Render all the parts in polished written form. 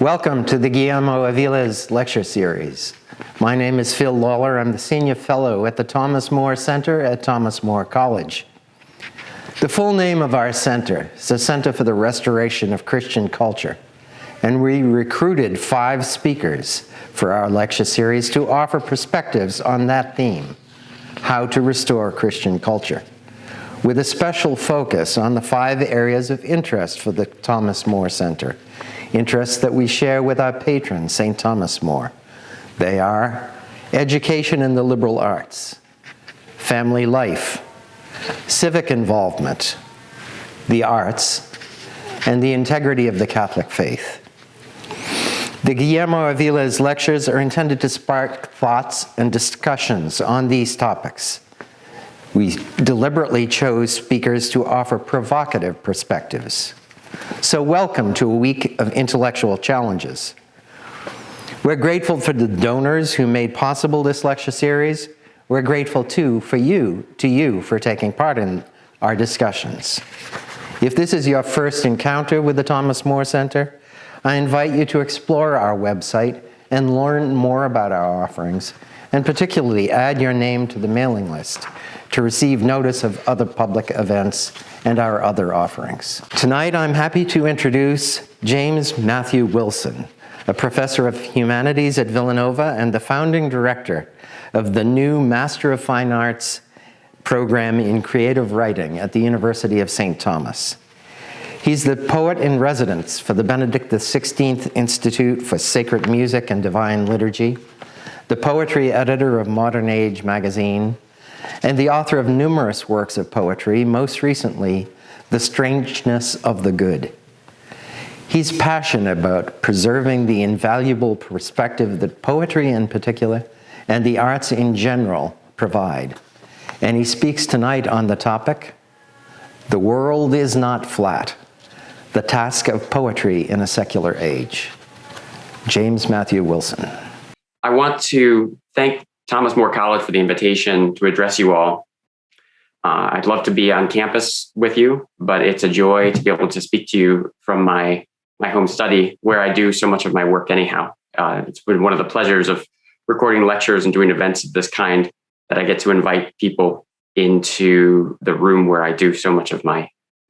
Welcome to the Guillermo Aviles Lecture Series. My name is Phil Lawler. I'm the Senior Fellow at the Thomas More Center at Thomas More College. The full name of our center is the Center for the Restoration of Christian Culture, and we recruited 5 speakers for our lecture series to offer perspectives on that theme, how to restore Christian culture, with a special focus on the 5 areas of interest for the Thomas More Center, interests that we share with our patron, St. Thomas More. They are education in the liberal arts, family life, civic involvement, the arts, and the integrity of the Catholic faith. The Guillermo Aviles lectures are intended to spark thoughts and discussions on these topics. We deliberately chose speakers to offer provocative perspectives. So welcome to a week of intellectual challenges. We're grateful for the donors who made possible this lecture series. We're grateful too to you for taking part in our discussions. If this is your first encounter with the Thomas More Center, I invite you to explore our website and learn more about our offerings, and particularly add your name to the mailing list to receive notice of other public events and our other offerings. Tonight, I'm happy to introduce James Matthew Wilson, a professor of humanities at Villanova and the founding director of the new Master of Fine Arts program in creative writing at the University of St. Thomas. He's the poet in residence for the Benedict XVI Institute for Sacred Music and Divine Liturgy, the poetry editor of Modern Age magazine, and the author of numerous works of poetry, most recently, The Strangeness of the Good. He's passionate about preserving the invaluable perspective that poetry in particular, and the arts in general, provide. And he speaks tonight on the topic, The World is Not Flat, the Task of Poetry in a Secular Age. James Matthew Wilson. I want to thank Thomas More College for the invitation to address you all. I'd love to be on campus with you, but it's a joy to be able to speak to you from my home study, where I do so much of my work anyhow. It's been one of the pleasures of recording lectures and doing events of this kind that I get to invite people into the room where I do so much of my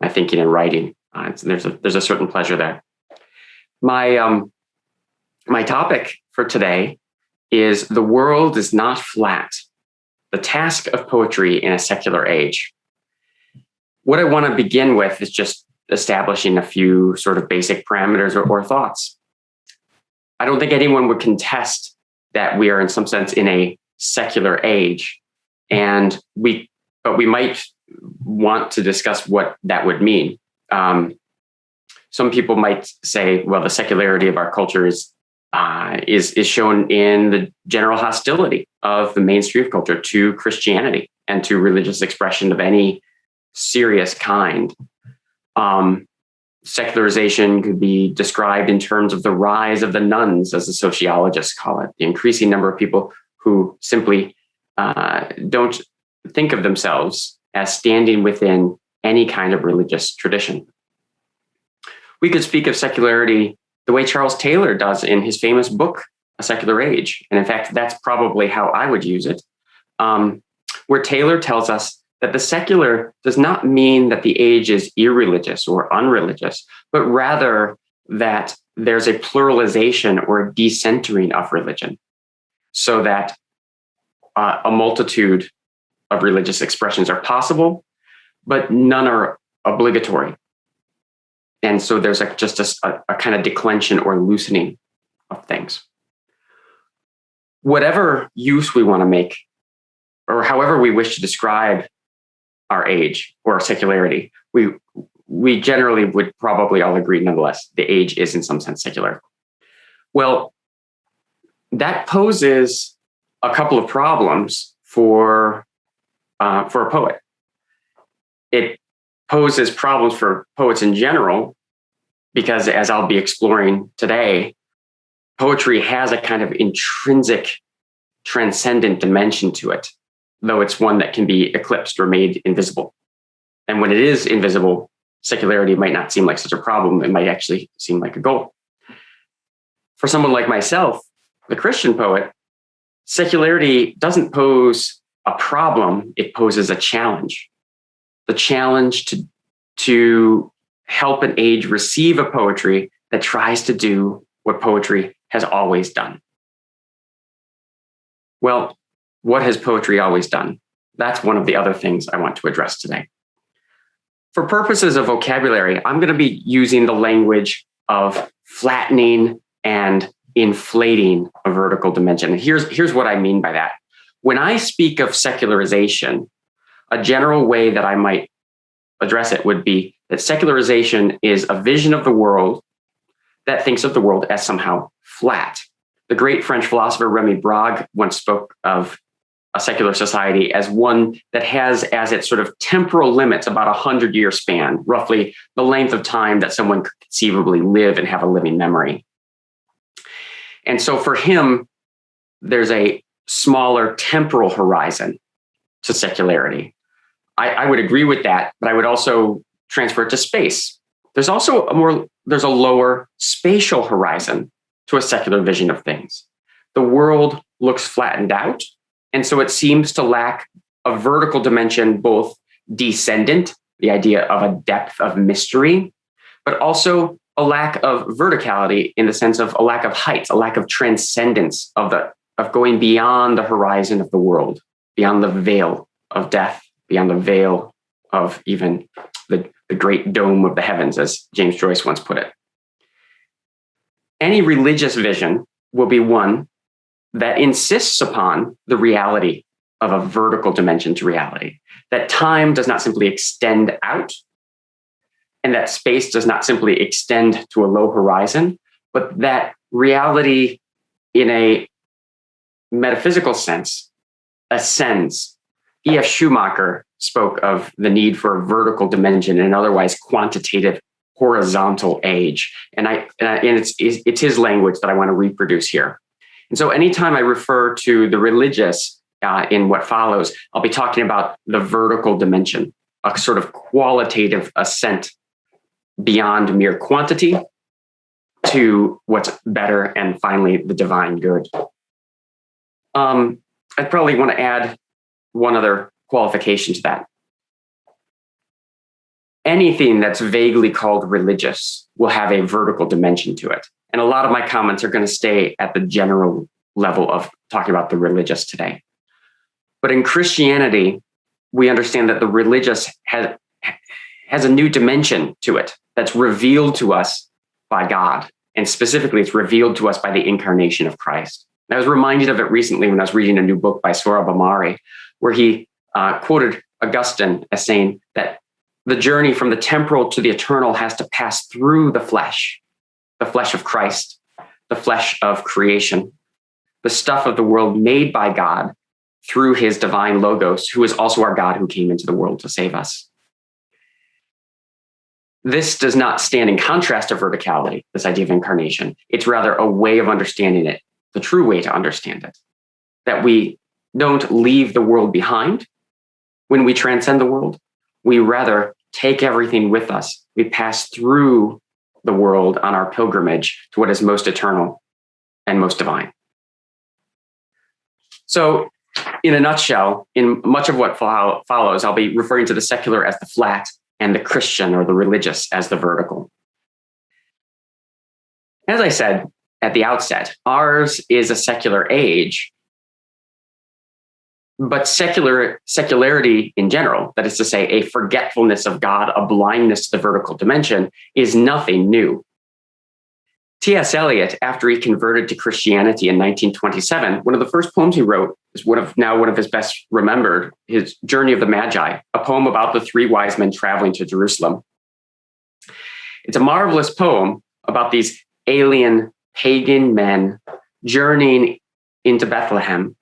thinking and writing. There's a certain pleasure there. My topic for today is The World is Not Flat, the Task of Poetry in a Secular Age. What I want to begin with is just establishing a few sort of basic parameters or thoughts. I don't think anyone would contest that we are in some sense in a secular age, but we might want to discuss what that would mean. Some people might say, well, the secularity of our culture is shown in the general hostility of the mainstream of culture to Christianity and to religious expression of any serious kind. Secularization could be described in terms of the rise of the nuns, as the sociologists call it, the increasing number of people who simply don't think of themselves as standing within any kind of religious tradition. We could speak of secularity the way Charles Taylor does in his famous book, A Secular Age. And in fact, that's probably how I would use it, where Taylor tells us that the secular does not mean that the age is irreligious or unreligious, but rather that there's a pluralization or a decentering of religion, so that a multitude of religious expressions are possible, but none are obligatory. And so there's just a kind of declension or loosening of things. Whatever use we want to make, or however we wish to describe our age or our secularity, we generally would probably all agree, nonetheless, the age is in some sense secular. Well, that poses a couple of problems for a poet. It poses problems for poets in general, because as I'll be exploring today, poetry has a kind of intrinsic, transcendent dimension to it, though it's one that can be eclipsed or made invisible. And when it is invisible, secularity might not seem like such a problem. It might actually seem like a goal. for someone like myself, the Christian poet, secularity doesn't pose a problem, it poses a challenge. The challenge to help an age receive a poetry that tries to do what poetry has always done. Well, what has poetry always done? That's one of the other things I want to address today. For purposes of vocabulary, I'm going to be using the language of flattening and inflating a vertical dimension. And here's what I mean by that. When I speak of secularization, a general way that I might address it would be that secularization is a vision of the world that thinks of the world as somehow flat. The great French philosopher Remy Brague once spoke of a secular society as one that has as its sort of temporal limits about a 100-year span, roughly the length of time that someone could conceivably live and have a living memory. And so for him, there's a smaller temporal horizon to secularity. I would agree with that, but I would also transfer it to space. There's also there's a lower spatial horizon to a secular vision of things. The world looks flattened out, and so it seems to lack a vertical dimension, both descendant, the idea of a depth of mystery, but also a lack of verticality in the sense of a lack of height, a lack of transcendence of going beyond the horizon of the world, beyond the veil of death, beyond the veil of even the great dome of the heavens, as James Joyce once put it. Any religious vision will be one that insists upon the reality of a vertical dimension to reality, that time does not simply extend out, and that space does not simply extend to a low horizon, but that reality in a metaphysical sense ascends. E.F. Schumacher spoke of the need for a vertical dimension in an otherwise quantitative horizontal age. And it's his language that I want to reproduce here. And so anytime I refer to the religious in what follows, I'll be talking about the vertical dimension, a sort of qualitative ascent beyond mere quantity to what's better and finally the divine good. I'd probably want to add one other qualification to that. Anything that's vaguely called religious will have a vertical dimension to it. And a lot of my comments are going to stay at the general level of talking about the religious today. But in Christianity, we understand that the religious has a new dimension to it that's revealed to us by God. And specifically, it's revealed to us by the incarnation of Christ. And I was reminded of it recently when I was reading a new book by Sohrab Ahmari, where he quoted Augustine as saying that the journey from the temporal to the eternal has to pass through the flesh of Christ, the flesh of creation, the stuff of the world made by God through his divine logos, who is also our God who came into the world to save us. This does not stand in contrast to verticality, this idea of incarnation. It's rather a way of understanding it, the true way to understand it, that we don't leave the world behind when we transcend the world. We rather take everything with us. We pass through the world on our pilgrimage to what is most eternal and most divine. So, in a nutshell, in much of what follows, I'll be referring to the secular as the flat and the Christian or the religious as the vertical. As I said at the outset, ours is a secular age, but secularity in general, that is to say, a forgetfulness of God, a blindness to the vertical dimension, is nothing new. T.S. Eliot, after he converted to Christianity in 1927, one of the first poems he wrote is one of his best remembered, his Journey of the Magi, a poem about the three wise men traveling to Jerusalem. It's a marvelous poem about these alien pagan men journeying into Bethlehem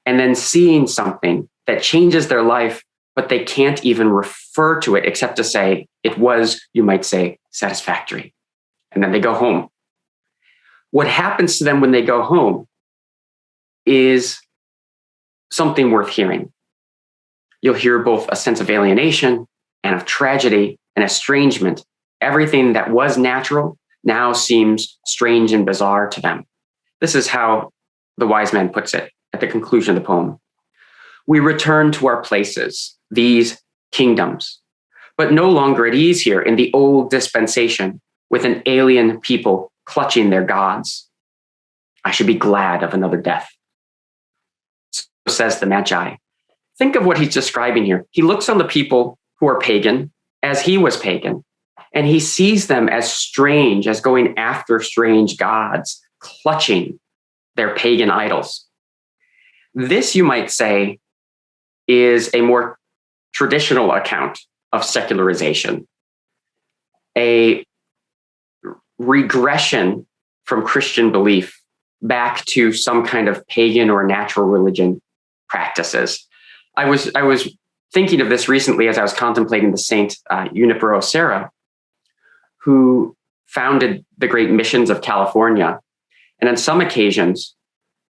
and then seeing something that changes their life, but they can't even refer to it except to say it was, you might say, satisfactory. And then they go home. What happens to them when they go home is something worth hearing. You'll hear both a sense of alienation and of tragedy and estrangement. Everything that was natural now seems strange and bizarre to them. This is how the wise man puts it at the conclusion of the poem. We return to our places, these kingdoms, but no longer at ease here in the old dispensation with an alien people clutching their gods. I should be glad of another death. So says the Magi. Think of what he's describing here. He looks on the people who are pagan as he was pagan, and he sees them as strange, as going after strange gods, clutching their pagan idols. This, you might say, is a more traditional account of secularization, a regression from Christian belief back to some kind of pagan or natural religion practices. I was thinking of this recently as I was contemplating the Saint Junipero Serra, who founded the great missions of California. And on some occasions,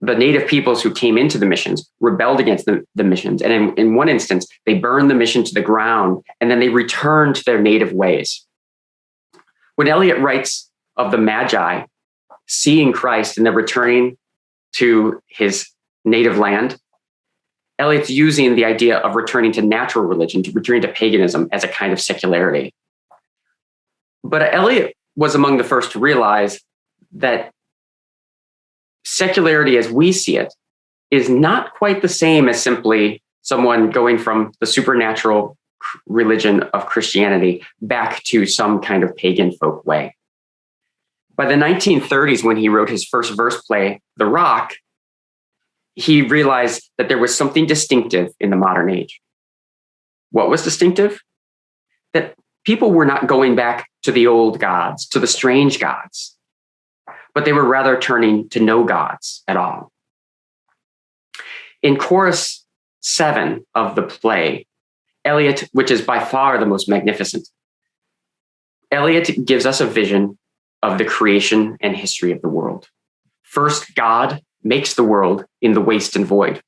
the native peoples who came into the missions rebelled against the missions. And in one instance, they burned the mission to the ground, and then they returned to their native ways. When Eliot writes of the Magi seeing Christ and then returning to his native land, Eliot's using the idea of returning to natural religion, to returning to paganism as a kind of secularity. But Eliot was among the first to realize that secularity as we see it is not quite the same as simply someone going from the supernatural religion of Christianity back to some kind of pagan folk way. By the 1930s, when he wrote his first verse play, The Rock, he realized that there was something distinctive in the modern age. What was distinctive? That people were not going back to the old gods, to the strange gods, but they were rather turning to no gods at all. In chorus 7 of the play, Eliot, which is by far the most magnificent, Eliot gives us a vision of the creation and history of the world. First, God makes the world in the waste and void.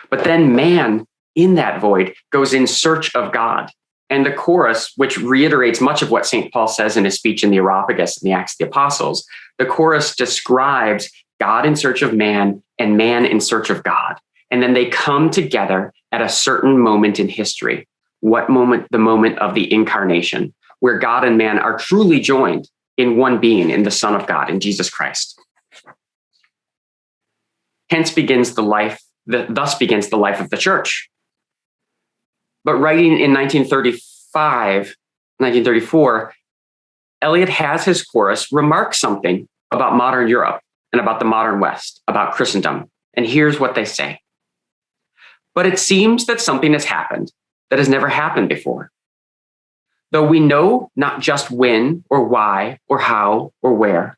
But then man, in that void, goes in search of God. And the chorus, which reiterates much of what St. Paul says in his speech in the Areopagus in the Acts of the Apostles, the chorus describes God in search of man and man in search of God. And then they come together at a certain moment in history. What moment? The moment of the incarnation, where God and man are truly joined in one being, in the Son of God, in Jesus Christ. Thus begins the life of the church. But writing in 1934, Eliot has his chorus remark something about modern Europe and about the modern West, about Christendom. And here's what they say. But it seems that something has happened that has never happened before. Though we know not just when or why or how or where,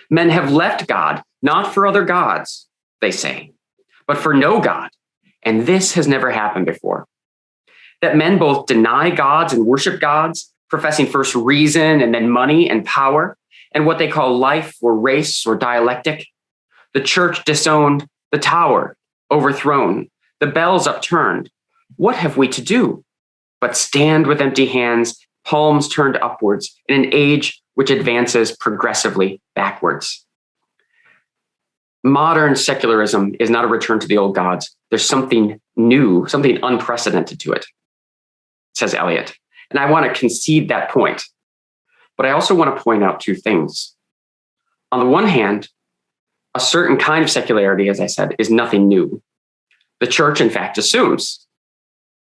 men have left God, not for other gods, they say, but for no God. And this has never happened before. That men both deny gods and worship gods, professing first reason and then money and power, and what they call life or race or dialectic. The church disowned, the tower overthrown, the bells upturned. What have we to do but stand with empty hands, palms turned upwards, in an age which advances progressively backwards? Modern secularism is not a return to the old gods. There's something new, something unprecedented to it, says Eliot. And I want to concede that point. But I also want to point out two things. On the one hand, a certain kind of secularity, as I said, is nothing new. The church, in fact, assumes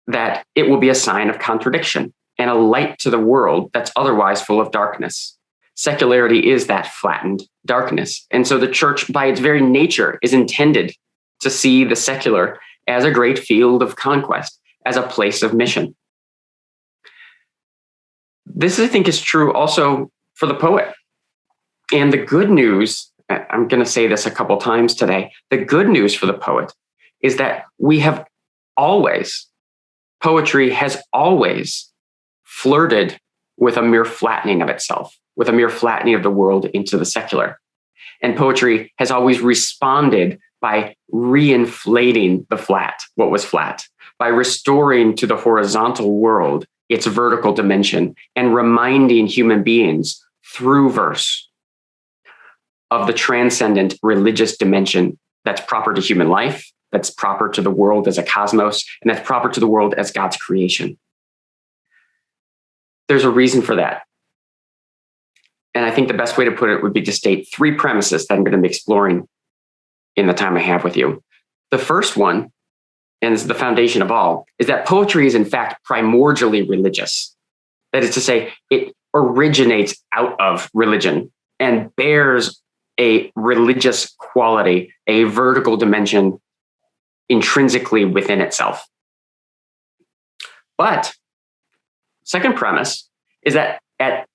that it will be a sign of contradiction and a light to the world that's otherwise full of darkness. Secularity is that flattened darkness. And so the church, by its very nature, is intended to see the secular as a great field of conquest, as a place of mission. This, I think, is true also for the poet. And the good news, I'm going to say this a couple times today, the good news for the poet is that poetry has always flirted with a mere flattening of itself, with a mere flattening of the world into the secular. And poetry has always responded by reinflating what was flat, by restoring to the horizontal world its vertical dimension and reminding human beings through verse of the transcendent religious dimension that's proper to human life, that's proper to the world as a cosmos, and that's proper to the world as God's creation. There's a reason for that. And I think the best way to put it would be to state three premises that I'm going to be exploring in the time I have with you. The first one, and is the foundation of all, is that poetry is in fact primordially religious. That is to say, it originates out of religion and bears a religious quality, a vertical dimension intrinsically within itself. But second premise is that at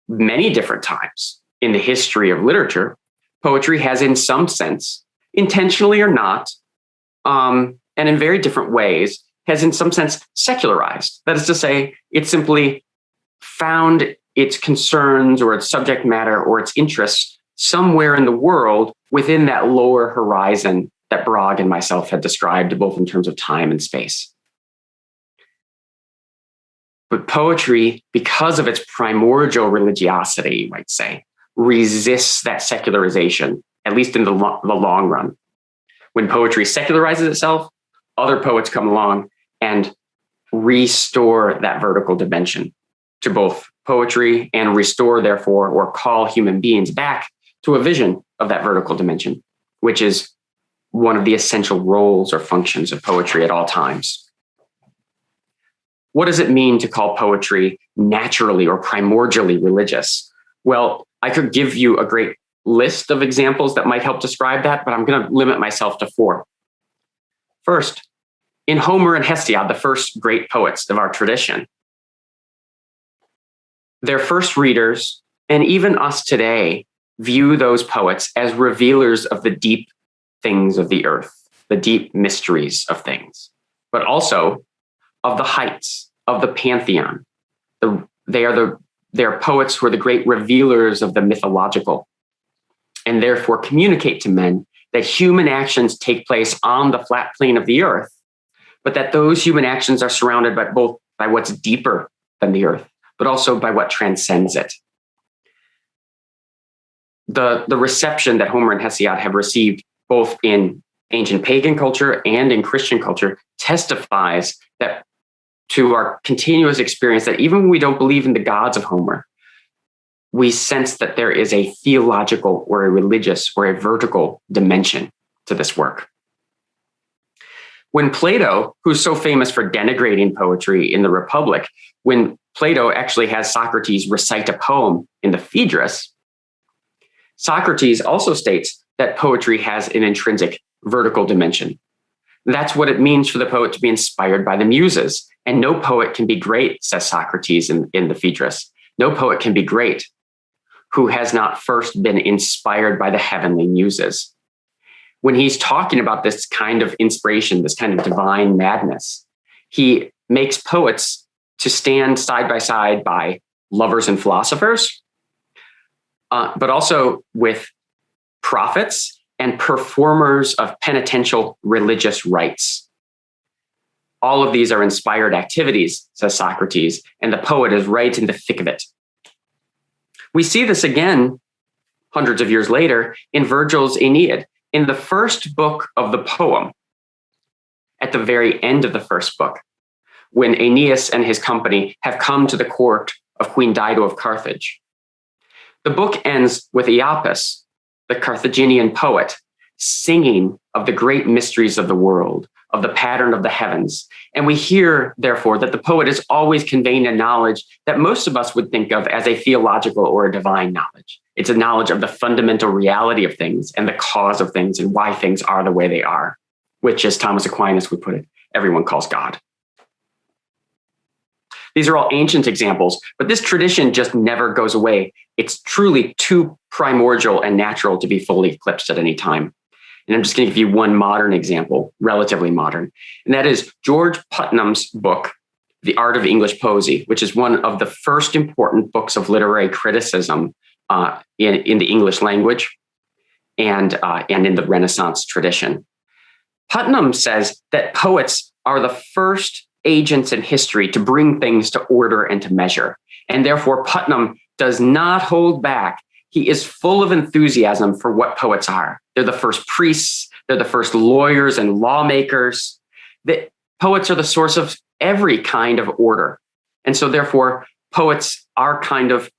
many different times in the history of literature, poetry has in some sense, intentionally or not, and in very different ways, has in some sense secularized. That is to say, it simply found its concerns or its subject matter or its interests somewhere in the world within that lower horizon that Brog and myself had described, both in terms of time and space. But poetry, because of its primordial religiosity, you might say, resists that secularization, at least in the long run. When poetry secularizes itself, other poets come along and restore that vertical dimension to both poetry and restore, therefore, or call human beings back to a vision of that vertical dimension, which is one of the essential roles or functions of poetry at all times. What does it mean to call poetry naturally or primordially religious? Well, I could give you a great list of examples that might help describe that, but I'm going to limit myself to four. First, in Homer and Hesiod, the first great poets of our tradition, their first readers, and even us today, view those poets as revealers of the deep things of the earth, the deep mysteries of things, but also of the heights of the pantheon. They are poets who are the great revealers of the mythological, and therefore communicate to men that human actions take place on the flat plane of the earth, but that those human actions are surrounded by both by what's deeper than the earth, but also by what transcends it. The reception that Homer and Hesiod have received both in ancient pagan culture and in Christian culture testifies that to our continuous experience that even when we don't believe in the gods of Homer, we sense that there is a theological or a religious or a vertical dimension to this work. When Plato, who's so famous for denigrating poetry in the Republic, when Plato actually has Socrates recite a poem in the Phaedrus, Socrates also states that poetry has an intrinsic vertical dimension. That's what it means for the poet to be inspired by the muses. And no poet can be great, says Socrates in the Phaedrus. No poet can be great who has not first been inspired by the heavenly muses. When he's talking about this kind of inspiration, this kind of divine madness, he makes poets to stand side by side by lovers and philosophers, but also with prophets and performers of penitential religious rites. All of these are inspired activities, says Socrates, and the poet is right in the thick of it. We see this again hundreds of years later in Virgil's Aeneid. In the first book of the poem, at the very end of the first book, when Aeneas and his company have come to the court of Queen Dido of Carthage, the book ends with Iapis, the Carthaginian poet, singing of the great mysteries of the world, of the pattern of the heavens. And we hear, therefore, that the poet is always conveying a knowledge that most of us would think of as a theological or a divine knowledge. It's a knowledge of the fundamental reality of things and the cause of things and why things are the way they are, which, as Thomas Aquinas would put it, everyone calls God. These are all ancient examples, but this tradition just never goes away. It's truly too primordial and natural to be fully eclipsed at any time. And I'm just going to give you one modern example, relatively modern, and that is George Putnam's book, The Art of English Poesy, which is one of the first important books of literary criticism in the English language and in the Renaissance tradition. Putnam says that poets are the first agents in history to bring things to order and to measure. And therefore, Putnam does not hold back. He is full of enthusiasm for what poets are. They're the first priests, they're the first lawyers and lawmakers. The poets are the source of every kind of order. And so therefore, poets are kind of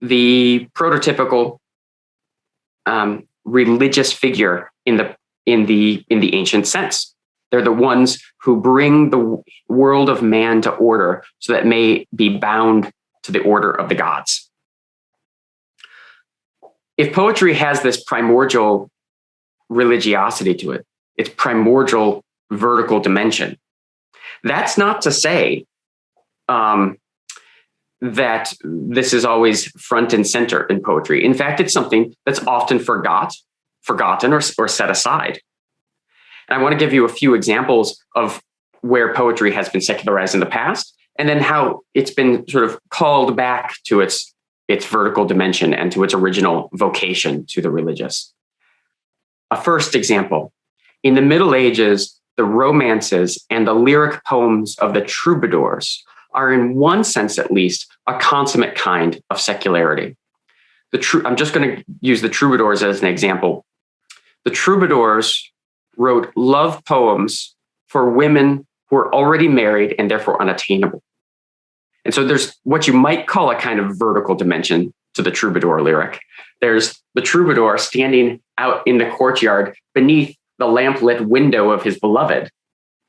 the prototypical religious figure in the ancient sense. They're the ones who bring the world of man to order so that it may be bound to the order of the gods. If poetry has this primordial religiosity to it, its primordial vertical dimension, that's not to say that this is always front and center in poetry. In fact, it's something that's often forgotten or set aside. And I want to give you a few examples of where poetry has been secularized in the past, and then how it's been sort of called back to its vertical dimension and to its original vocation to the religious. A first example, in the Middle Ages, the romances and the lyric poems of the troubadours are, in one sense at least, a consummate kind of secularity. I'm just going to use the troubadours as an example. The troubadours wrote love poems for women who were already married and therefore unattainable. And so there's what you might call a kind of vertical dimension to the troubadour lyric. There's the troubadour standing out in the courtyard beneath the lamplit window of his beloved,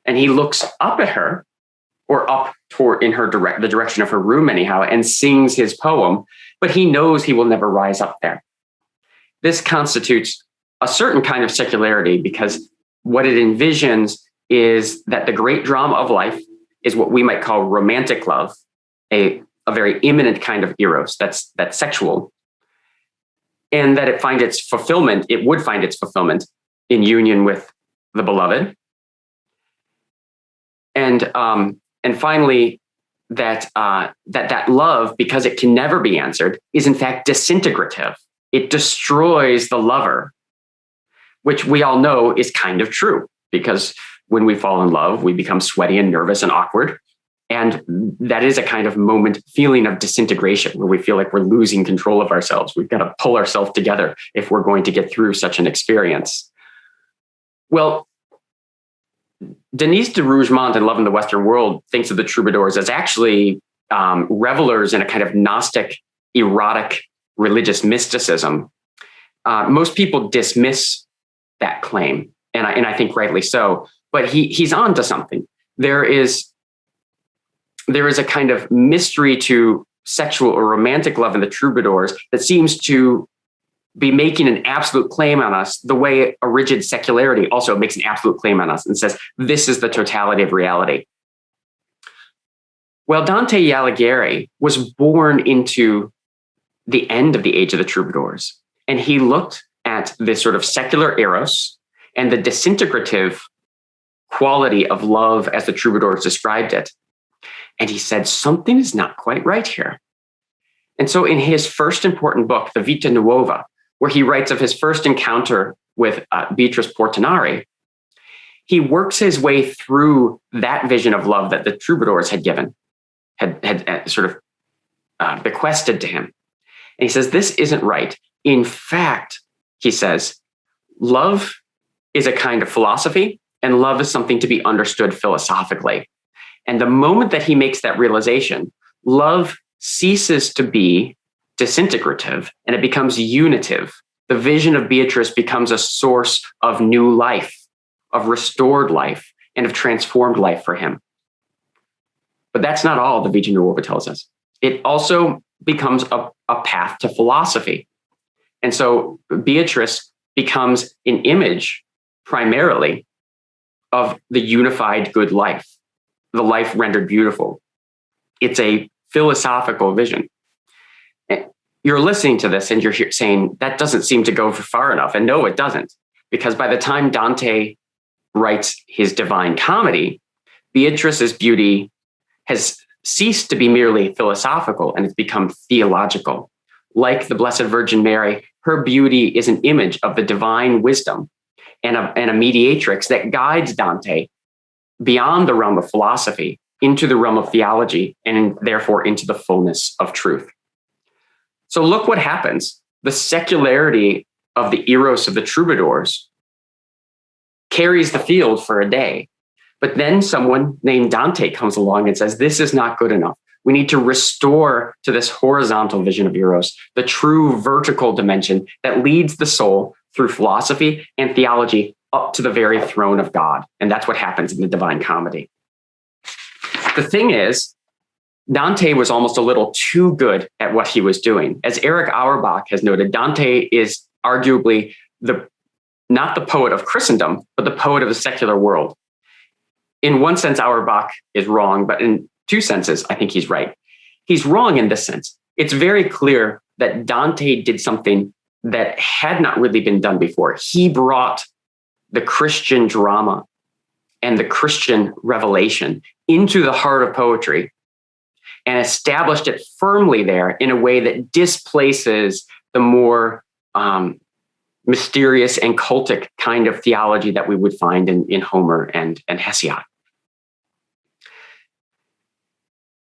and he looks up at her, or up toward the direction of her room anyhow, and sings his poem, but he knows he will never rise up there. This constitutes a certain kind of secularity because what it envisions is that the great drama of life is what we might call romantic love, a very imminent kind of eros that's sexual, and that it would find its fulfillment in union with the beloved. And finally, that love, because it can never be answered, is in fact disintegrative. It destroys the lover, which we all know is kind of true, because when we fall in love, we become sweaty and nervous and awkward. And that is a kind of feeling of disintegration, where we feel like we're losing control of ourselves. We've got to pull ourselves together if we're going to get through such an experience. Well, Denis de Rougemont in Love in the Western World thinks of the troubadours as actually revelers in a kind of Gnostic, erotic, religious mysticism. Most people dismiss that claim, and I think rightly so. But he's on to something. There is a kind of mystery to sexual or romantic love in the troubadours that seems to be making an absolute claim on us, the way a rigid secularity also makes an absolute claim on us and says, this is the totality of reality. Well, Dante Alighieri was born into the end of the age of the troubadours, and he looked at this sort of secular eros and the disintegrative quality of love as the troubadours described it. And he said, something is not quite right here. And so in his first important book, the Vita Nuova, where he writes of his first encounter with Beatrice Portinari, he works his way through that vision of love that the troubadours had given, had sort of bequested to him. And he says, this isn't right. In fact, he says, love is a kind of philosophy, and love is something to be understood philosophically. And the moment that he makes that realization, love ceases to be disintegrative and it becomes unitive. The vision of Beatrice becomes a source of new life, of restored life, and of transformed life for him. But that's not all the Vita Nuova tells us. It also becomes a path to philosophy. And so Beatrice becomes an image primarily of the unified good life, the life rendered beautiful. It's a philosophical vision. You're listening to this and you're saying, that doesn't seem to go far enough. And no, it doesn't. Because by the time Dante writes his Divine Comedy, Beatrice's beauty has ceased to be merely philosophical and it's become theological. Like the Blessed Virgin Mary, her beauty is an image of the divine wisdom and a mediatrix that guides Dante beyond the realm of philosophy into the realm of theology and therefore into the fullness of truth. So look what happens. The secularity of the eros of the troubadours carries the field for a day. But then someone named Dante comes along and says, this is not good enough. We need to restore to this horizontal vision of eros, the true vertical dimension that leads the soul through philosophy and theology up to the very throne of God. And that's what happens in the Divine Comedy. The thing is, Dante was almost a little too good at what he was doing. As Erich Auerbach has noted, Dante is arguably not the poet of Christendom, but the poet of the secular world. In one sense, Auerbach is wrong, but in two senses, I think he's right. He's wrong in this sense. It's very clear that Dante did something that had not really been done before. He brought the Christian drama and the Christian revelation into the heart of poetry and established it firmly there in a way that displaces the more mysterious and cultic kind of theology that we would find in Homer and Hesiod.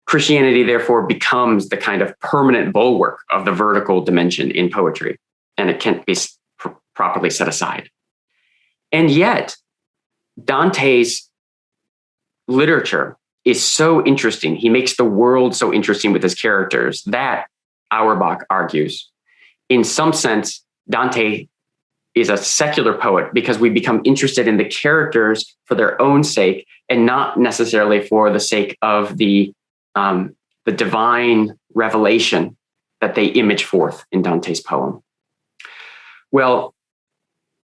Christianity, therefore, becomes the kind of permanent bulwark of the vertical dimension in poetry, and it can't be properly set aside. And yet, Dante's literature is so interesting. He makes the world so interesting with his characters that, Auerbach argues, in some sense, Dante is a secular poet because we become interested in the characters for their own sake and not necessarily for the sake of the divine revelation that they image forth in Dante's poem. Well,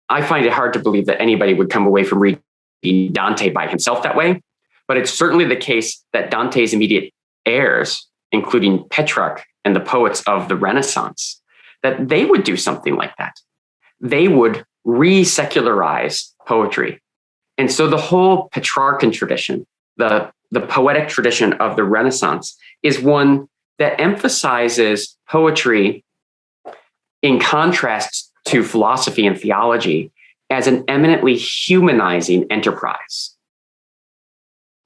I find it hard to believe that anybody would come away from reading Dante by himself that way, but it's certainly the case that Dante's immediate heirs, including Petrarch and the poets of the Renaissance, that they would do something like that. They would re-secularize poetry. And so the whole Petrarchan tradition, the poetic tradition of the Renaissance, is one that emphasizes poetry in contrast to philosophy and theology as an eminently humanizing enterprise.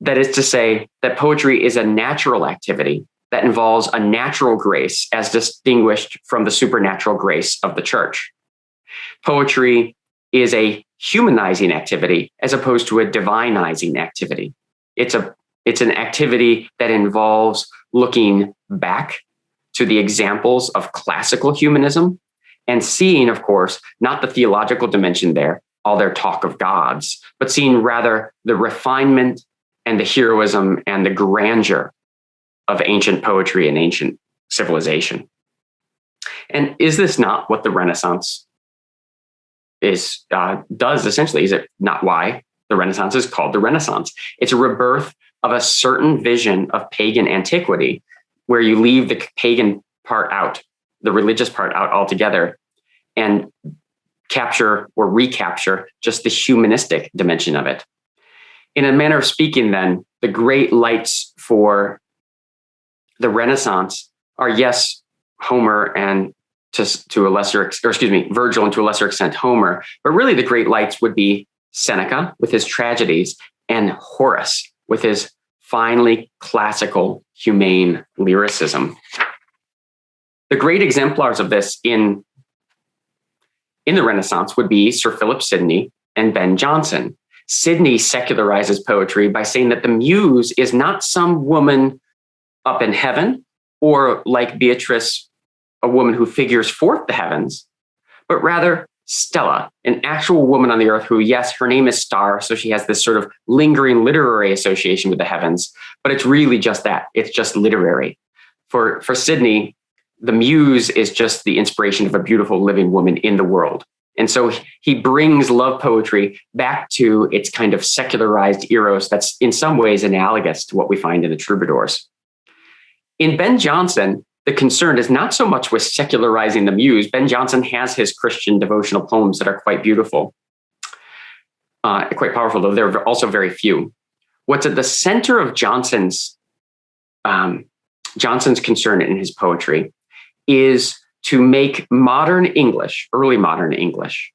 That is to say, that poetry is a natural activity that involves a natural grace as distinguished from the supernatural grace of the church. Poetry is a humanizing activity as opposed to a divinizing activity. It's an activity that involves looking back to the examples of classical humanism and seeing, of course, not the theological dimension there, all their talk of gods, but seeing rather the refinement and the heroism and the grandeur of ancient poetry and ancient civilization. And is this not what the Renaissance does essentially? Is it not why the Renaissance is called the Renaissance? It's a rebirth of a certain vision of pagan antiquity where you leave the pagan part out, the religious part out altogether, and capture or recapture just the humanistic dimension of it. In a manner of speaking, then, the great lights for the Renaissance are, yes, Homer and to a lesser, Virgil and to a lesser extent Homer, but really the great lights would be Seneca with his tragedies and Horace with his finely classical, humane lyricism. The great exemplars of this in the Renaissance would be Sir Philip Sidney and Ben Jonson. Sidney secularizes poetry by saying that the muse is not some woman up in heaven, or like Beatrice, a woman who figures forth the heavens, but rather Stella, an actual woman on the earth who, yes, her name is Star, so she has this sort of lingering literary association with the heavens, but it's really just that. It's just literary. For Sidney, the muse is just the inspiration of a beautiful living woman in the world. And so he brings love poetry back to its kind of secularized eros that's in some ways analogous to what we find in the troubadours. In Ben Jonson, the concern is not so much with secularizing the muse. Ben Jonson has his Christian devotional poems that are quite beautiful, quite powerful, though they're also very few. What's at the center of Johnson's concern in his poetry is to make modern English, early modern English,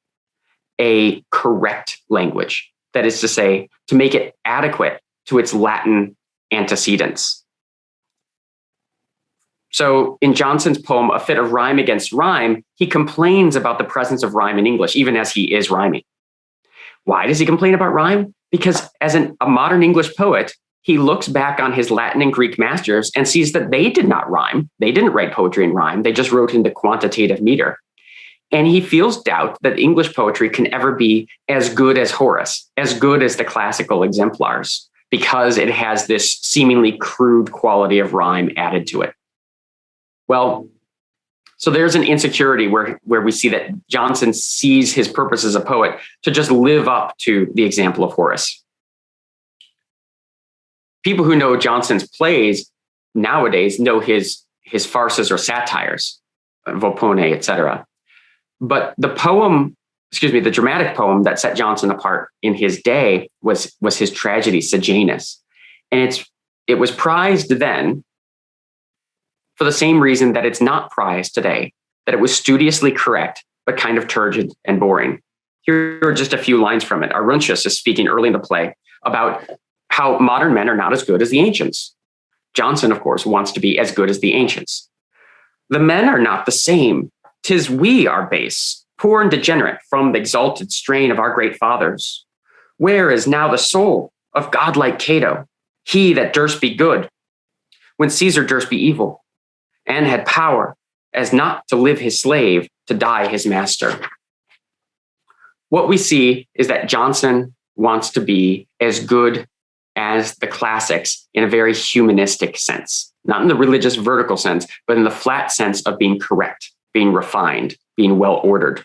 a correct language. That is to say, to make it adequate to its Latin antecedents. So in Johnson's poem, A Fit of Rhyme Against Rhyme, he complains about the presence of rhyme in English, even as he is rhyming. Why does he complain about rhyme? Because as a modern English poet, he looks back on his Latin and Greek masters and sees that they did not rhyme. They didn't write poetry in rhyme. They just wrote into quantitative meter. And he feels doubt that English poetry can ever be as good as Horace, as good as the classical exemplars, because it has this seemingly crude quality of rhyme added to it. Well, so there's an insecurity where we see that Johnson sees his purpose as a poet to just live up to the example of Horace. People who know Johnson's plays nowadays know his farces or satires, Volpone, etc. But the dramatic poem that set Johnson apart in his day was his tragedy, Sejanus. And it was prized then for the same reason that it's not prized today, that it was studiously correct, but kind of turgid and boring. Here are just a few lines from it. Aruntius is speaking early in the play about how modern men are not as good as the ancients. Johnson, of course, wants to be as good as the ancients. The men are not the same. 'Tis we are base, poor and degenerate from the exalted strain of our great fathers. Where is now the soul of godlike Cato, he that durst be good, when Caesar durst be evil, and had power as not to live his slave, to die his master? What we see is that Johnson wants to be as good as the classics in a very humanistic sense, not in the religious vertical sense, but in the flat sense of being correct, being refined, being well ordered.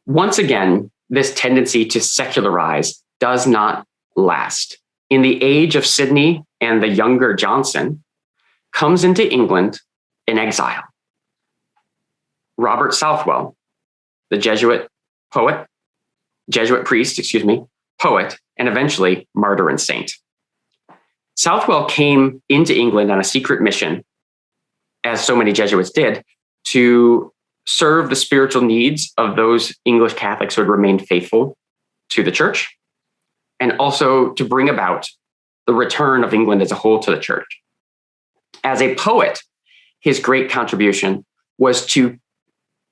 Once again, this tendency to secularize does not last. In the age of Sidney and the younger Johnson, comes into England in exile. Robert Southwell, the Jesuit priest, poet, and eventually martyr and saint. Southwell came into England on a secret mission, as so many Jesuits did, to serve the spiritual needs of those English Catholics who had remained faithful to the church, and also to bring about the return of England as a whole to the church. As a poet, his great contribution was to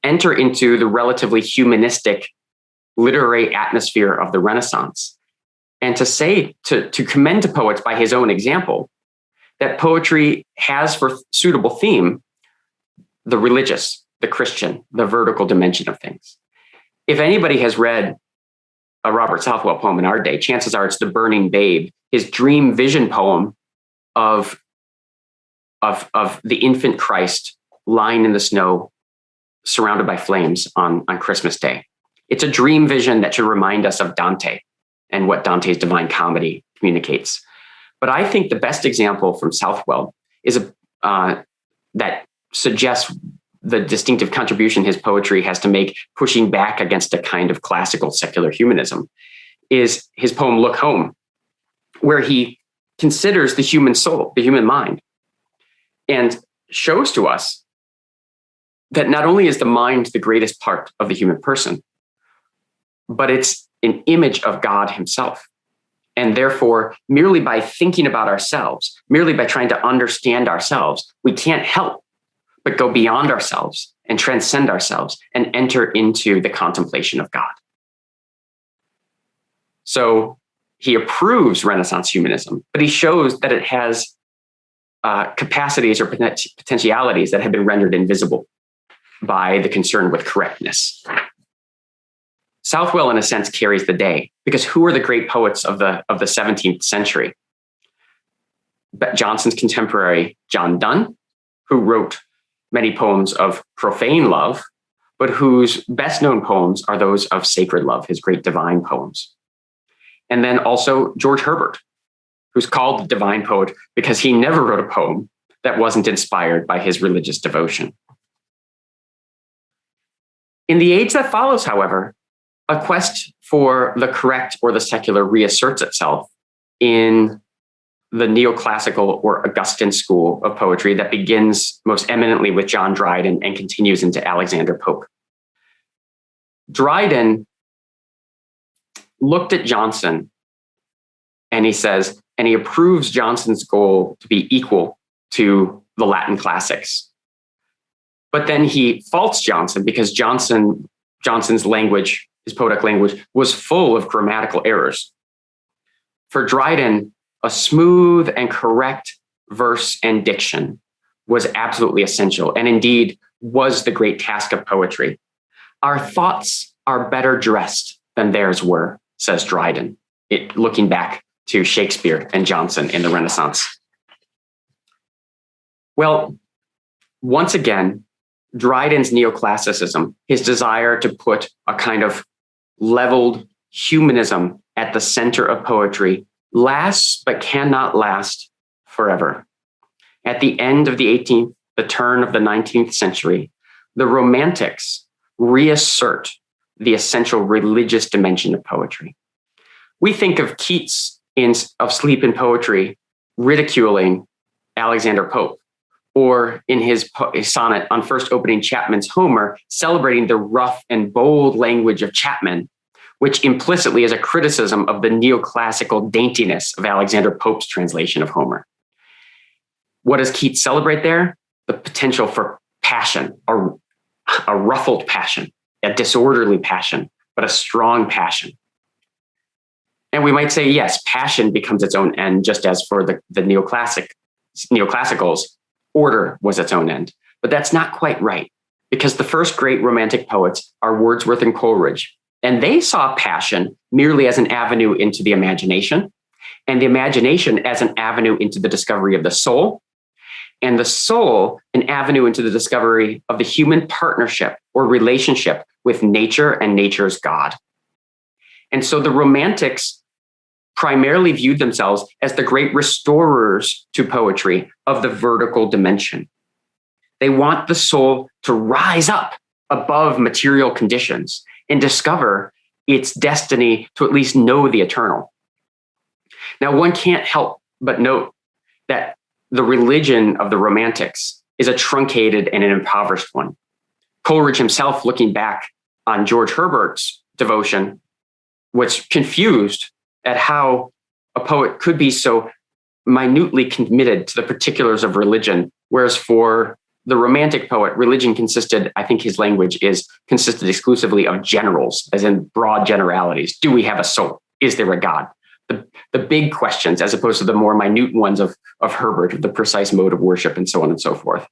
enter into the relatively humanistic literary atmosphere of the Renaissance, and to commend to poets by his own example that poetry has for suitable theme the religious, the Christian, the vertical dimension of things. If anybody has read a Robert Southwell poem in our day, chances are it's The Burning Babe, his dream vision poem of the infant Christ lying in the snow, surrounded by flames on Christmas Day. It's a dream vision that should remind us of Dante and what Dante's Divine Comedy communicates. But I think the best example from Southwell is that suggests the distinctive contribution his poetry has to make, pushing back against a kind of classical secular humanism, is his poem Look Home, where he considers the human soul, the human mind, and shows to us that not only is the mind the greatest part of the human person, but it's an image of God himself. And therefore, merely by thinking about ourselves, merely by trying to understand ourselves, we can't help but go beyond ourselves and transcend ourselves and enter into the contemplation of God. So he approves Renaissance humanism, but he shows that it has capacities or potentialities that have been rendered invisible by the concern with correctness. Southwell, in a sense, carries the day, because who are the great poets of the 17th century? But Johnson's contemporary, John Donne, who wrote many poems of profane love, but whose best known poems are those of sacred love, his great divine poems. And then also George Herbert, who's called the divine poet because he never wrote a poem that wasn't inspired by his religious devotion. In the age that follows, however, a quest for the correct or the secular reasserts itself in the neoclassical or Augustan school of poetry that begins most eminently with John Dryden and continues into Alexander Pope. Dryden looked at Johnson and he says, and he approves Johnson's goal to be equal to the Latin classics. But then he faults Johnson because Johnson's language, his poetic language, was full of grammatical errors. For Dryden, a smooth and correct verse and diction was absolutely essential, and indeed was the great task of poetry. Our thoughts are better dressed than theirs were, says Dryden, looking back to Shakespeare and Johnson in the Renaissance. Well, once again, Dryden's neoclassicism, his desire to put a kind of leveled humanism at the center of poetry, lasts but cannot last forever. At the end of the 18th, the turn of the 19th century, the Romantics reassert the essential religious dimension of poetry. We think of Keats of Sleep and Poetry ridiculing Alexander Pope, or in his sonnet on first opening Chapman's Homer, celebrating the rough and bold language of Chapman, which implicitly is a criticism of the neoclassical daintiness of Alexander Pope's translation of Homer. What does Keats celebrate there? The potential for passion, a ruffled passion, a disorderly passion, but a strong passion. And we might say, yes, passion becomes its own end, just as for the neoclassicals, order was its own end. But that's not quite right, because the first great Romantic poets are Wordsworth and Coleridge, and they saw passion merely as an avenue into the imagination, and the imagination as an avenue into the discovery of the soul, and the soul an avenue into the discovery of the human partnership or relationship with nature and nature's God. And so the Romantics primarily viewed themselves as the great restorers to poetry of the vertical dimension. They want the soul to rise up above material conditions and discover its destiny to at least know the eternal. Now, one can't help but note that the religion of the Romantics is a truncated and an impoverished one. Coleridge himself, looking back on George Herbert's devotion, was confused at how a poet could be so minutely committed to the particulars of religion, whereas for the Romantic poet, religion consisted, I think his language consisted exclusively of generals, as in broad generalities. Do we have a soul? Is there a God? The big questions, as opposed to the more minute ones of Herbert, of the precise mode of worship and so on and so forth.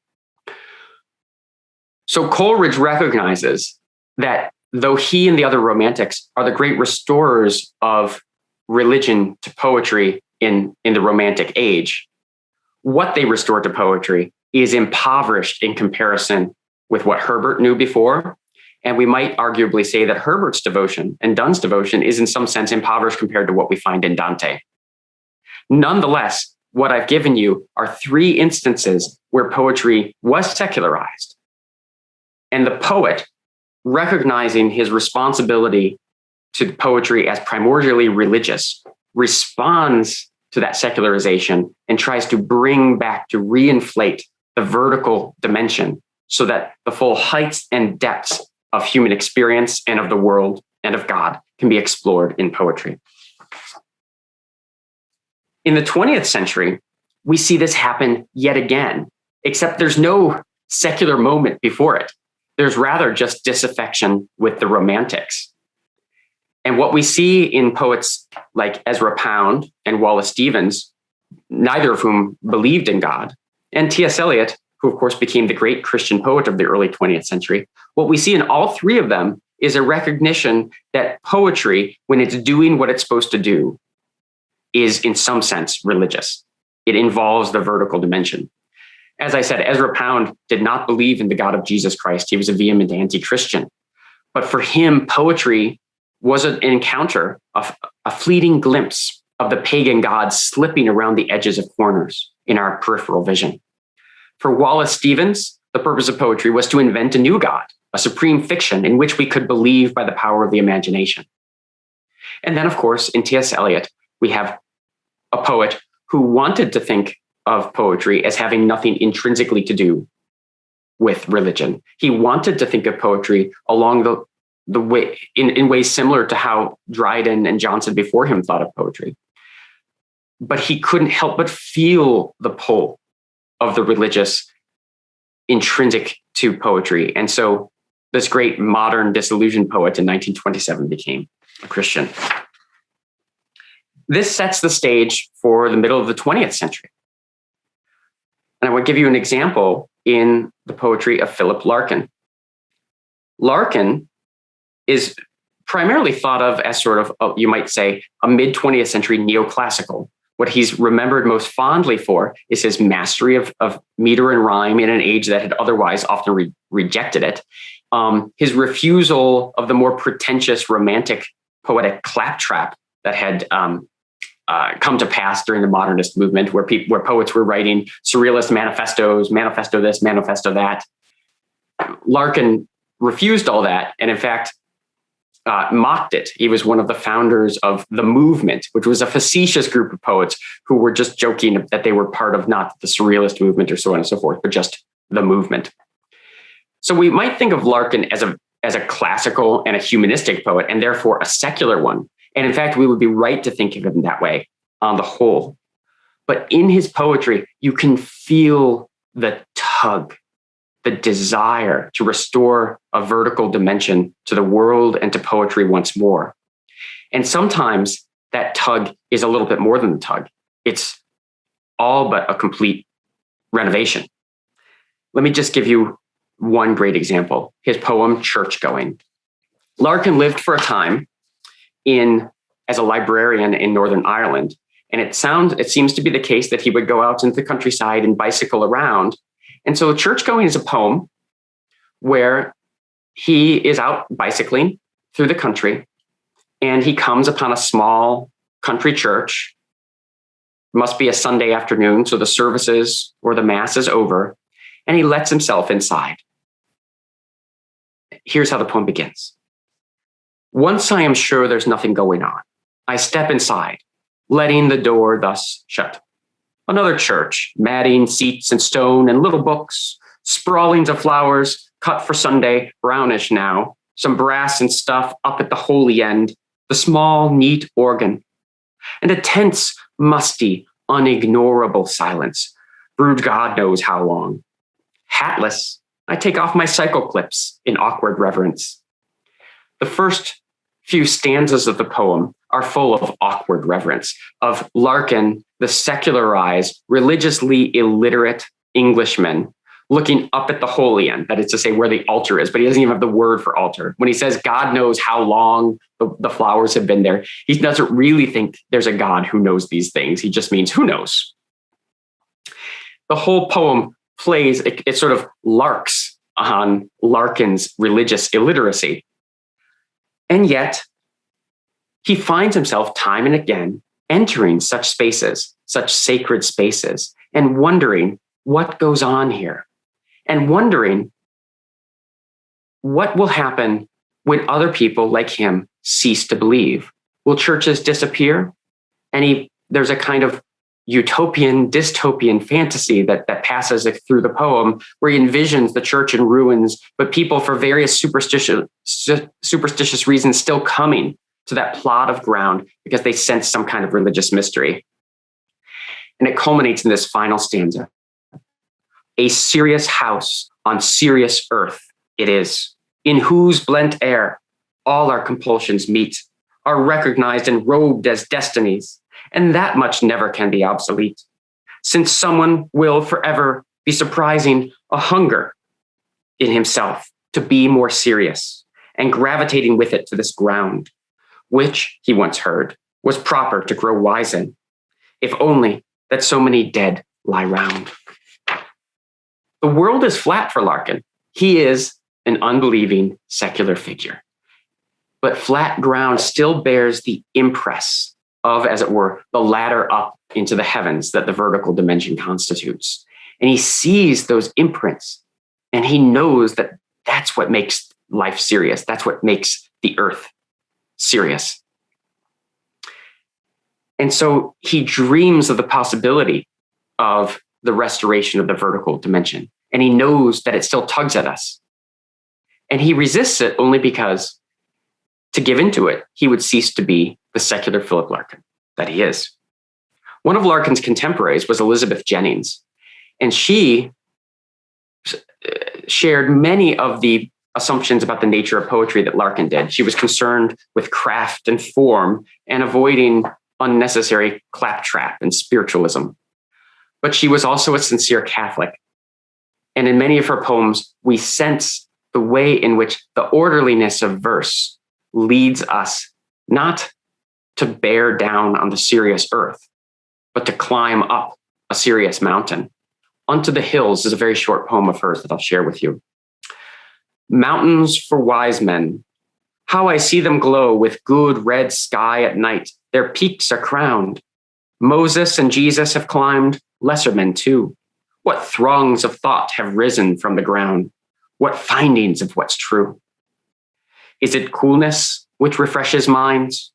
So Coleridge recognizes that though he and the other Romantics are the great restorers of religion to poetry in the Romantic age, what they restore to poetry is impoverished in comparison with what Herbert knew before. And we might arguably say that Herbert's devotion and Donne's devotion is in some sense impoverished compared to what we find in Dante. Nonetheless, what I've given you are three instances where poetry was secularized. And the poet, recognizing his responsibility to poetry as primordially religious, responds to that secularization and tries to bring back, to reinflate the vertical dimension so that the full heights and depths of human experience and of the world and of God can be explored in poetry. In the 20th century, we see this happen yet again, except there's no secular moment before it. There's rather just disaffection with the Romantics. And what we see in poets like Ezra Pound and Wallace Stevens, neither of whom believed in God, and T.S. Eliot, who of course became the great Christian poet of the early 20th century, what we see in all three of them is a recognition that poetry, when it's doing what it's supposed to do, is in some sense religious. It involves the vertical dimension. As I said, Ezra Pound did not believe in the God of Jesus Christ. He was a vehement anti-Christian. But for him, poetry was an encounter, a fleeting glimpse of the pagan gods slipping around the edges of corners in our peripheral vision. For Wallace Stevens, the purpose of poetry was to invent a new God, a supreme fiction in which we could believe by the power of the imagination. And then, of course, in T.S. Eliot, we have a poet who wanted to think of poetry as having nothing intrinsically to do with religion. He wanted to think of poetry along the way, in ways similar to how Dryden and Johnson before him thought of poetry. But he couldn't help but feel the pull of the religious intrinsic to poetry. And so this great modern disillusioned poet in 1927 became a Christian. This sets the stage for the middle of the 20th century. And I would give you an example in the poetry of Philip Larkin. Larkin is primarily thought of as sort of, you might say, a mid-20th century neoclassical. What he's remembered most fondly for is his mastery of meter and rhyme in an age that had otherwise often rejected it. His refusal of the more pretentious romantic poetic claptrap that had come to pass during the modernist movement, where poets were writing surrealist manifestos, manifesto this, manifesto that. Larkin refused all that, and in fact, mocked it. He was one of the founders of the movement, which was a facetious group of poets who were just joking that they were part of not the surrealist movement or so on and so forth, but just the movement. So we might think of Larkin as a classical and a humanistic poet, and therefore a secular one. And in fact, we would be right to think of him that way on the whole. But in his poetry, you can feel the tug, the desire to restore a vertical dimension to the world and to poetry once more. And sometimes that tug is a little bit more than the tug. It's all but a complete renovation. Let me just give you one great example, his poem, Church Going. Larkin lived for a time as a librarian in Northern Ireland. And it seems to be the case that he would go out into the countryside and bicycle around. And so Church Going is a poem where he is out bicycling through the country and he comes upon a small country church. It must be a Sunday afternoon, so the services or the mass is over, and he lets himself inside. Here's how the poem begins. Once I am sure there's nothing going on, I step inside, letting the door thus shut. Another church, matting, seats and stone and little books, sprawlings of flowers, cut for Sunday, brownish now, some brass and stuff up at the holy end, the small, neat organ, and a tense, musty, unignorable silence, brewed God knows how long. Hatless, I take off my cycle clips in awkward reverence. The first few stanzas of the poem are full of awkward reverence, of Larkin, the secularized, religiously illiterate Englishman, looking up at the holy end, that is to say where the altar is, but he doesn't even have the word for altar. When he says God knows how long the flowers have been there, he doesn't really think there's a God who knows these things. He just means who knows. The whole poem plays, it sort of larks on Larkin's religious illiteracy. And yet, he finds himself time and again entering such spaces, such sacred spaces, and wondering what goes on here, and wondering what will happen when other people like him cease to believe. Will churches disappear? And there's a kind of utopian, dystopian fantasy that passes through the poem, where he envisions the church in ruins, but people for various superstitious reasons still coming to that plot of ground because they sense some kind of religious mystery. And it culminates in this final stanza. A serious house on serious earth it is, in whose blent air all our compulsions meet, are recognized and robed as destinies, and that much never can be obsolete, since someone will forever be surprising a hunger in himself to be more serious, and gravitating with it to this ground, which, he once heard, was proper to grow wise in, if only that so many dead lie round. The world is flat for Larkin. He is an unbelieving secular figure. But flat ground still bears the impress of, as it were, the ladder up into the heavens that the vertical dimension constitutes. And he sees those imprints, and he knows that that's what makes life serious. That's what makes the earth serious. And so he dreams of the possibility of the restoration of the vertical dimension. And he knows that it still tugs at us. And he resists it only because to give into it, he would cease to be the secular Philip Larkin that he is. One of Larkin's contemporaries was Elizabeth Jennings. And she shared many of the assumptions about the nature of poetry that Larkin did. She was concerned with craft and form and avoiding unnecessary claptrap and spiritualism. But she was also a sincere Catholic. And in many of her poems, we sense the way in which the orderliness of verse leads us not to bear down on the serious earth, but to climb up a serious mountain. Unto the Hills is a very short poem of hers that I'll share with you. Mountains for wise men, how I see them glow with good red sky at night. Their peaks are crowned. Moses and Jesus have climbed, lesser men too. What throngs of thought have risen from the ground? What findings of what's true? Is it coolness which refreshes minds?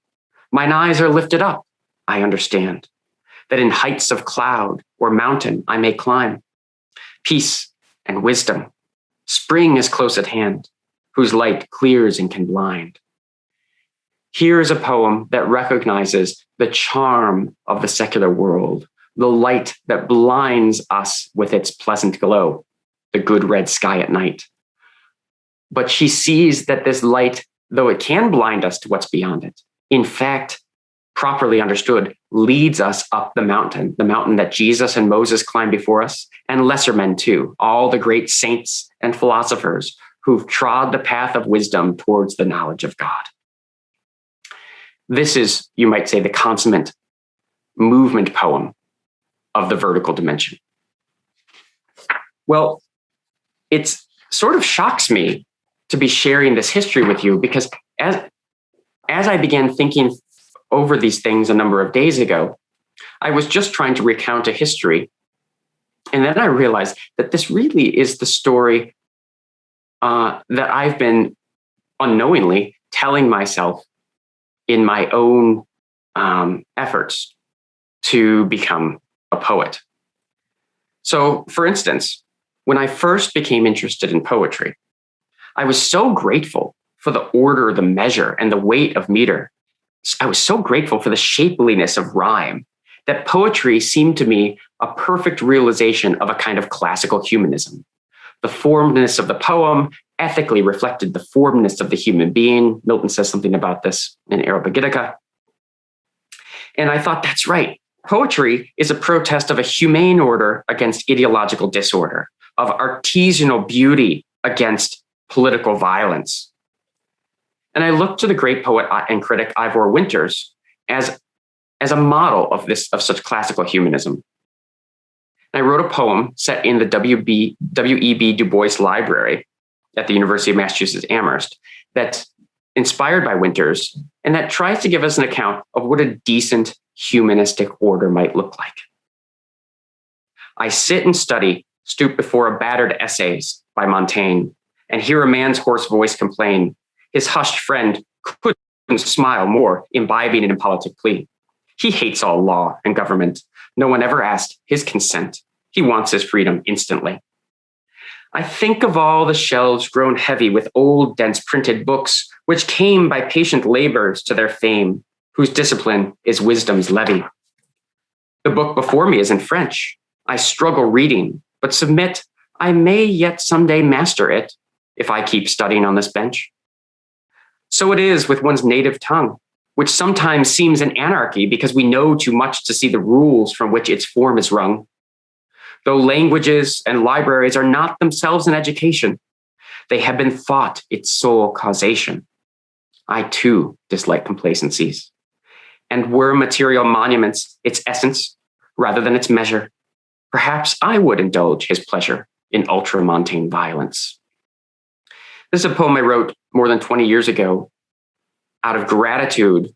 Mine eyes are lifted up, I understand, that in heights of cloud or mountain I may climb. Peace and wisdom, spring is close at hand, whose light clears and can blind. Here is a poem that recognizes the charm of the secular world, the light that blinds us with its pleasant glow, the good red sky at night. But she sees that this light, though it can blind us to what's beyond it, in fact, properly understood, leads us up the mountain that Jesus and Moses climbed before us, and lesser men too, all the great saints and philosophers who've trod the path of wisdom towards the knowledge of God. This is, you might say, the consummate movement poem of the vertical dimension. Well, it sort of shocks me to be sharing this history with you, because as I began thinking over these things a number of days ago, I was just trying to recount a history. And then I realized that this really is the story that I've been unknowingly telling myself in my own efforts to become a poet. So, for instance, when I first became interested in poetry, I was so grateful for the order, the measure, and the weight of meter. I was so grateful for the shapeliness of rhyme that poetry seemed to me a perfect realization of a kind of classical humanism. The formedness of the poem ethically reflected the formedness of the human being. Milton says something about this in Areopagitica. And I thought, that's right. Poetry is a protest of a humane order against ideological disorder, of artisanal beauty against political violence. And I looked to the great poet and critic Ivor Winters as a model of such classical humanism. And I wrote a poem set in the W.E.B. Du Bois Library at the University of Massachusetts Amherst that's inspired by Winters, and that tries to give us an account of what a decent humanistic order might look like. I sit and study, stoop before a battered essays by Montaigne, and hear a man's hoarse voice complain. His hushed friend couldn't smile more, imbibing an impolitic plea. He hates all law and government. No one ever asked his consent. He wants his freedom instantly. I think of all the shelves grown heavy with old, dense printed books, which came by patient labors to their fame, whose discipline is wisdom's levy. The book before me is in French. I struggle reading, but submit I may yet someday master it if I keep studying on this bench. So it is with one's native tongue, which sometimes seems an anarchy because we know too much to see the rules from which its form is wrung. Though languages and libraries are not themselves an education, they have been thought its sole causation. I too dislike complacencies. And were material monuments its essence rather than its measure, perhaps I would indulge his pleasure in ultramontane violence. This is a poem I wrote more than 20 years ago out of gratitude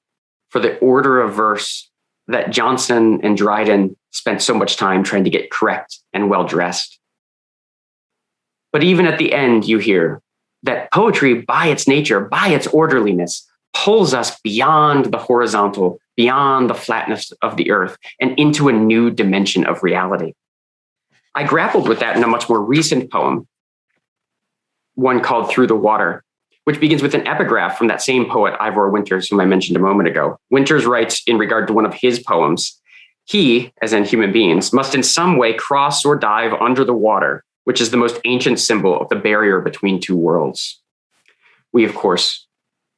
for the order of verse that Johnson and Dryden spent so much time trying to get correct and well-dressed. But even at the end, you hear that poetry, by its nature, by its orderliness, pulls us beyond the horizontal, beyond the flatness of the earth, and into a new dimension of reality. I grappled with that in a much more recent poem, one called Through the Water, which begins with an epigraph from that same poet, Ivor Winters, whom I mentioned a moment ago. Winters writes in regard to one of his poems, He, as in human beings, must in some way cross or dive under the water, which is the most ancient symbol of the barrier between two worlds. We, of course,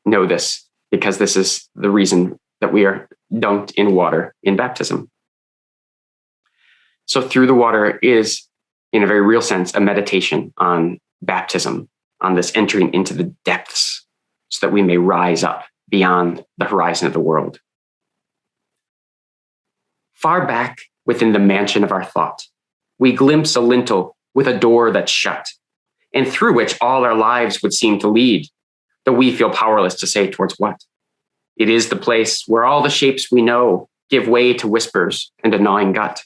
know this because this is the reason that we are dunked in water in baptism. So through the water is, in a very real sense, a meditation on baptism, on this entering into the depths so that we may rise up beyond the horizon of the world. Far back within the mansion of our thought, we glimpse a lintel with a door that's shut, and through which all our lives would seem to lead, though we feel powerless to say towards what. It is the place where all the shapes we know give way to whispers and a gnawing gut.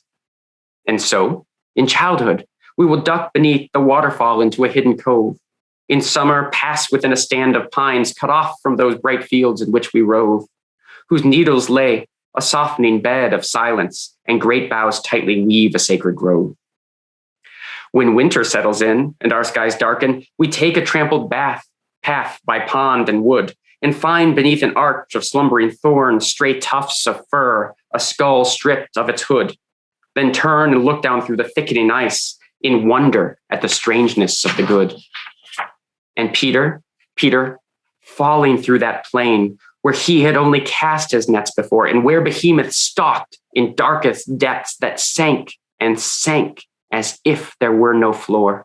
And so, in childhood, we will duck beneath the waterfall into a hidden cove. In summer, pass within a stand of pines cut off from those bright fields in which we rove, whose needles lay a softening bed of silence, and great boughs tightly weave a sacred grove. When winter settles in and our skies darken, we take a trampled path by pond and wood, and find beneath an arch of slumbering thorns stray tufts of fur, a skull stripped of its hood, then turn and look down through the thickening ice in wonder at the strangeness of the good. And Peter, falling through that plain where he had only cast his nets before, and where behemoth stalked in darkest depths that sank and sank as if there were no floor.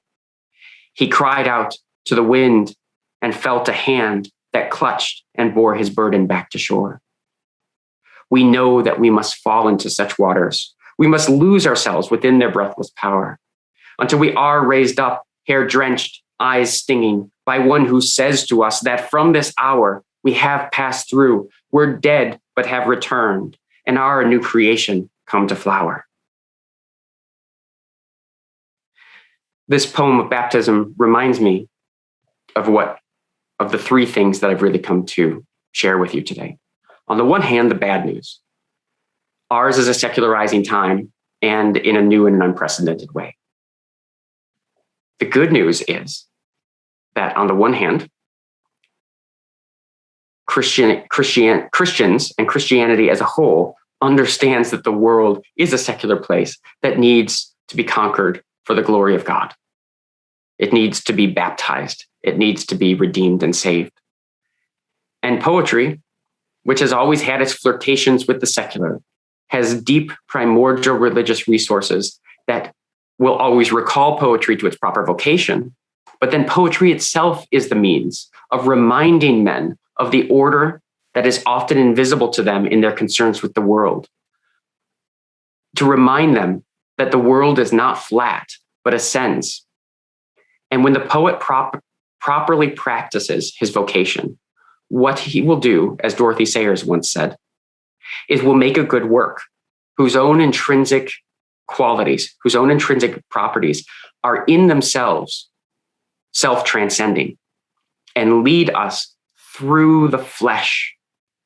He cried out to the wind and felt a hand that clutched and bore his burden back to shore. We know that we must fall into such waters. We must lose ourselves within their breathless power until we are raised up, hair drenched, eyes stinging, by one who says to us that from this hour we have passed through, we're dead but have returned, and are a new creation come to flower. This poem of baptism reminds me of the three things that I've really come to share with you today. On the one hand, the bad news. Ours is a secularizing time, and in a new and an unprecedented way. The good news is that on the one hand, Christians and Christianity as a whole understands that the world is a secular place that needs to be conquered for the glory of God. It needs to be baptized. It needs to be redeemed and saved. And poetry, which has always had its flirtations with the secular, has deep primordial religious resources that will always recall poetry to its proper vocation. But then poetry itself is the means of reminding men of the order that is often invisible to them in their concerns with the world. To remind them that the world is not flat, but ascends. And when the poet properly practices his vocation, what he will do, as Dorothy Sayers once said, is will make a good work whose own intrinsic qualities, whose own intrinsic properties are in themselves self-transcending and lead us through the flesh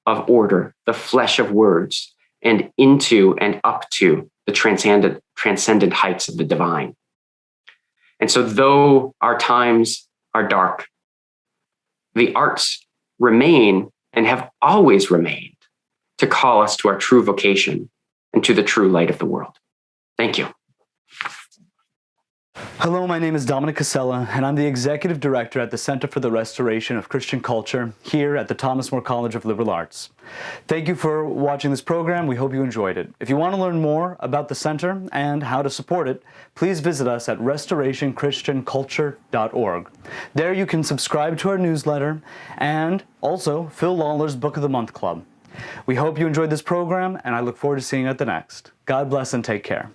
of order, the flesh of words, and into and up to the transcendent heights of the divine. And so though our times are dark, the arts remain and have always remained to call us to our true vocation and to the true light of the world. Thank you. Hello, my name is Dominic Casella, and I'm the Executive Director at the Center for the Restoration of Christian Culture here at the Thomas More College of Liberal Arts. Thank you for watching this program. We hope you enjoyed it. If you want to learn more about the Center and how to support it, please visit us at restorationchristianculture.org. There you can subscribe to our newsletter and also Phil Lawler's Book of the Month Club. We hope you enjoyed this program, and I look forward to seeing you at the next. God bless and take care.